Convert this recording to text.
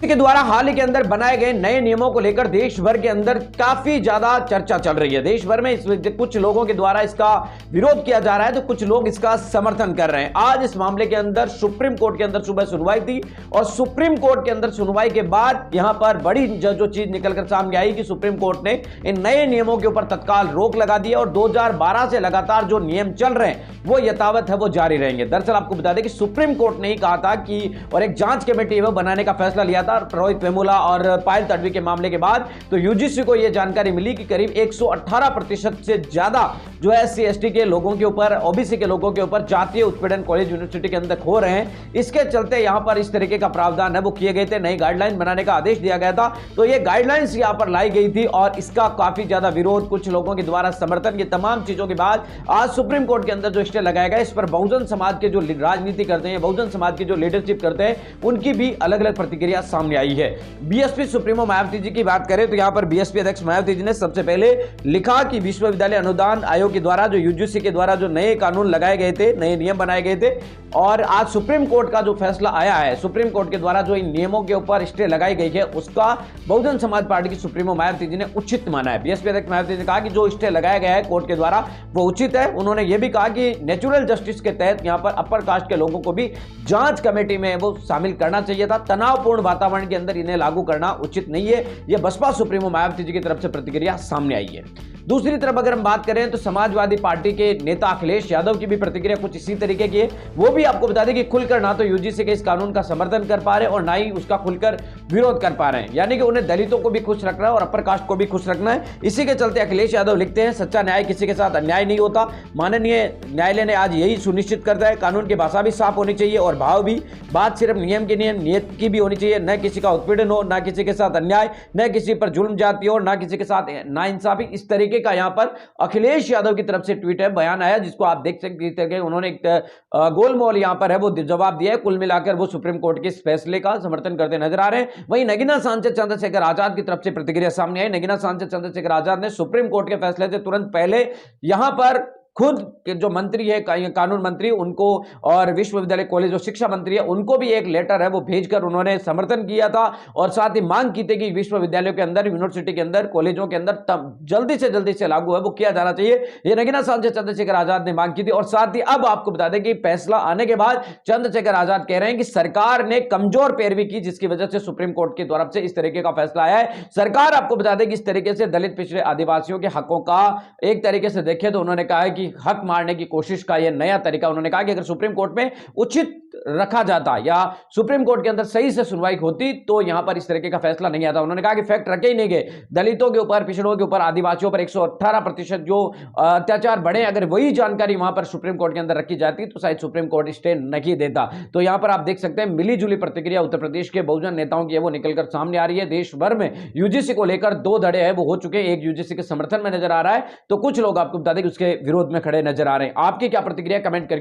के द्वारा हाल ही के अंदर बनाए गए नए नियमों को लेकर देश भर के अंदर काफी ज्यादा चर्चा चल रही है। देश भर में कुछ लोगों के द्वारा इसका विरोध किया जा रहा है तो कुछ लोग इसका समर्थन कर रहे हैं। आज इस मामले के अंदर सुप्रीम कोर्ट के अंदर सुबह सुनवाई थी और सुप्रीम कोर्ट के अंदर सुनवाई के बाद यहां पर बड़ी जो चीज निकलकर सामने आई कि सुप्रीम कोर्ट ने इन नए नियमों के ऊपर तत्काल रोक लगा दी और 2012 से लगातार जो नियम चल रहे हैं वो यथावत है, वो जारी रहेंगे। दरअसल आपको बता दें कि सुप्रीम कोर्ट ने ही कहा था कि और एक जांच कमेटी वो बनाने का फैसला लिया था रोहित वेमुला और पायल तडवी के मामले के बाद। तो यूजीसी को यह जानकारी मिली कि करीब 118% से ज्यादा जो है एससी एसटी के लोगों के ऊपर, ओबीसी के लोगों के ऊपर जातीय उत्पीड़न कॉलेज यूनिवर्सिटी के अंदर हो रहे हैं। इसके चलते यहां पर इस तरीके का प्रावधान है वो किए गए थे, नई गाइडलाइन बनाने का आदेश दिया गया था। तो ये गाइडलाइंस यहां पर लाई गई थी और इसका काफी ज्यादा विरोध, कुछ लोगों के द्वारा समर्थन, ये तमाम चीजों के बाद आज सुप्रीम कोर्ट के अंदर जो स्टे लगाया गया, इस पर बहुजन समाज के जो राजनीति करते हैं, बहुजन समाज की जो लीडरशिप करते हैं, उनकी भी अलग अलग प्रतिक्रिया सामने आई है। बीएसपी सुप्रीमो मायावती जी की बात करें तो यहां पर बीएसपी अध्यक्ष मायावती जी ने सबसे पहले लिखा कि विश्वविद्यालय अनुदान आयोग के द्वारा, जो यूजीसी के द्वारा जो नए कानून लगाए गए थे, नए नियम बनाए गए थे और आज सुप्रीम कोर्ट का जो फैसला आया है, सुप्रीम कोर्ट के द्वारा जो इन नियमों के ऊपर स्टे लगाई गई है, उसका बहुजन समाज पार्टी की सुप्रीमो मायावती जी ने उचित माना है। बीएसपी अध्यक्ष मायावती जी ने कहा कि जो स्टे लगाया गया है कोर्ट के द्वारा वो उचित है। उन्होंने यह भी कहा कि नेचुरल जस्टिस के तहत यहां पर अपर कास्ट के लोगों को भी जांच कमेटी में वो शामिल करना चाहिए था। तनावपूर्ण वातावरण के अंदर इन्हें लागू करना उचित नहीं है। यह बसपा सुप्रीमो मायावती जी की तरफ से प्रतिक्रिया सामने आई है। दूसरी तरफ अगर हम बात करें तो समाजवादी पार्टी के नेता अखिलेश यादव की भी प्रतिक्रिया कुछ इसी तरीके की है। वो भी आपको बता दें कि खुलकर ना तो यूजीसी के इस कानून का समर्थन कर पा रहे और ना ही उसका खुलकर विरोध कर पा रहे हैं। यानी कि उन्हें दलितों को भी खुश रखना है और अपर कास्ट को भी खुश रखना है। इसी के चलते अखिलेश यादव लिखते हैं, सच्चा न्याय किसी के साथ अन्याय नहीं होता। माननीय न्यायालय ने आज यही सुनिश्चित करता है। कानून की भाषा भी साफ होनी चाहिए और भाव भी। बात सिर्फ नियम की नहीं, नियत की भी होनी चाहिए। न किसी का उत्पीड़न हो, न किसी के साथ अन्याय, न किसी पर जुल्म जाती हो, न किसी के साथ नाइंसाफी। इस तरीके का यहां पर अखिलेश यादव की तरफ से ट्वीट है, बयान आया, जिसको आप देख सकते हैं। उन्होंने एक गोलमोल यहां पर है वो जवाब दिया है। कुल मिलाकर वो सुप्रीम कोर्ट के इस फैसले का समर्थन करते नजर आ रहे हैं। वहीं नगीना सांसद चंद्रशेखर आजाद की तरफ से प्रतिक्रिया सामने आई। नगीना सांसद चंद्रशेखर आजाद ने सुप्रीम कोर्ट के फैसले से तुरंत पहले यहां पर खुद के जो मंत्री है, कानून मंत्री, उनको और विश्वविद्यालय कॉलेज जो शिक्षा मंत्री है उनको भी एक लेटर है वो भेजकर उन्होंने समर्थन किया था और साथ ही मांग की थी कि विश्वविद्यालयों के अंदर, यूनिवर्सिटी के अंदर, कॉलेजों के अंदर जल्दी से लागू है वो किया जाना चाहिए। ये नगीना सांसद चंद्रशेखर आजाद ने मांग की थी। और साथ ही अब आपको बता दें कि फैसला आने के बाद चंद्रशेखर आजाद कह रहे हैं कि सरकार ने कमजोर पैरवी की, जिसकी वजह से सुप्रीम कोर्ट की तरफ से इस तरीके का फैसला आया है। सरकार आपको बता दें कि इस तरीके से दलित, पिछड़े, आदिवासियों के हकों का एक तरीके से देखें तो उन्होंने कहा है कि हक मारने की कोशिश का यह नया तरीका। उन्होंने कहा कि अगर सुप्रीम कोर्ट में उचित रखा जाता या सुप्रीम कोर्ट के अंदर सही से सुनवाई होती तो यहां पर इस तरीके का फैसला नहीं आता। उन्होंने कहा कि फैक्ट रखे ही नहीं गए। दलितों के ऊपर, पिछड़ों के ऊपर, आदिवासियों पर 118% जो अत्याचार बढ़े, अगर वही जानकारी वहां पर सुप्रीम कोर्ट के अंदर रखी जाती तो शायद सुप्रीम कोर्ट स्टे नहीं देता। तो यहां पर आप देख सकते हैं मिली जुली प्रतिक्रिया उत्तर प्रदेश के बहुजन नेताओं की है वो निकलकर सामने आ रही है। देश भर में यूजीसी को लेकर दो धड़े हैं वो हो चुके हैं। एक यूजीसी के समर्थन में नजर आ रहा है तो कुछ लोग आपको बता दें कि उसके विरोध में खड़े नजर आ रहे हैं। आपकी क्या प्रतिक्रिया, कमेंट करके